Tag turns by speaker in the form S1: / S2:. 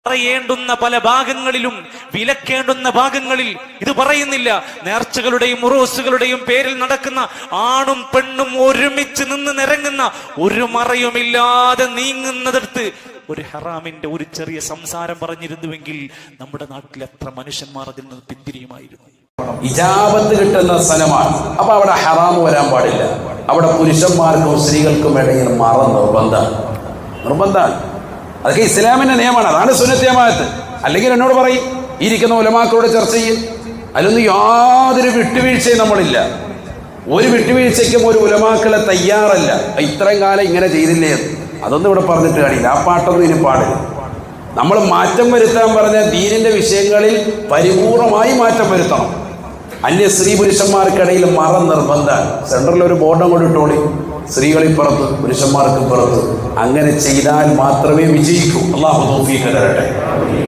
S1: പറയേണ്ടുന്ന പല ഭാഗങ്ങളിലും വിലക്കേണ്ടുന്ന ഭാഗങ്ങളിൽ ഇത് പറയുന്നില്ല. നേർച്ചകളുടെയും ഉറൂസുകളുടെയും പേരിൽ നടക്കുന്ന ആണും പെണ്ണും ഒരുമിച്ച് നിന്ന് നിരങ്ങുന്ന ഒരു മറയുമില്ലാതെ നീങ്ങുന്നതെടുത്ത് ഒരു ഹറാമിന്റെ ഒരു ചെറിയ സംസാരം പറഞ്ഞിരുന്നുവെങ്കിൽ നമ്മുടെ നാട്ടിൽ എത്ര മനുഷ്യന്മാർ അതിൽ നിന്ന് പിന്തിരിയുമായിരുന്നു.
S2: ഇജാബത്ത് കിട്ടുന്ന സ്ഥലമാണ്. അപ്പൊ അവിടെ ഹറാമ് വരാൻ പാടില്ല. അവിടെ പുരുഷന്മാർക്കും സ്ത്രീകൾക്കും ഇടയിൽ മറ നിർബന്ധമാണ്. അതൊക്കെ ഇസ്ലാമിന്റെ നിയമമാണ്. അതാണ് സുന്നത്ത് ജമാഅത്ത്. അല്ലെങ്കിൽ എന്നോട് പറയും, ഇരിക്കുന്ന ഉലമാക്കളോട് ചർച്ച ചെയ്യും. അതിലൊന്നും യാതൊരു വിട്ടുവീഴ്ചയും നമ്മളില്ല. ഒരു വിട്ടുവീഴ്ചയ്ക്കും ഒരു ഉലമാക്കളെ തയ്യാറല്ല. ഇത്രയും കാലം ഇങ്ങനെ ചെയ്തില്ലേ, അതൊന്നും ഇവിടെ പറഞ്ഞിട്ട് കാണില്ല. ആ പാട്ടൊന്നും ഇനി പാടില്ല. നമ്മൾ മാറ്റം വരുത്താൻ പറഞ്ഞ ദീനിന്റെ വിഷയങ്ങളിൽ പരിപൂർണമായി മാറ്റം വരുത്തണം. അന്യ സ്ത്രീ പുരുഷന്മാർക്കിടയിൽ മറ നിർബന്ധമാണ്. സെൻട്രൽ ഒരു ബോർഡ് അങ്ങോട്ട് ഇട്ടോളി, സ്ത്രീകളിൽ പുറത്ത് പുരുഷന്മാർക്ക് പുറത്ത്. അങ്ങനെ ചെയ്താൽ മാത്രമേ വിജയിക്കൂ. അല്ലാഹു തൗഫീഖ് തരട്ടെ.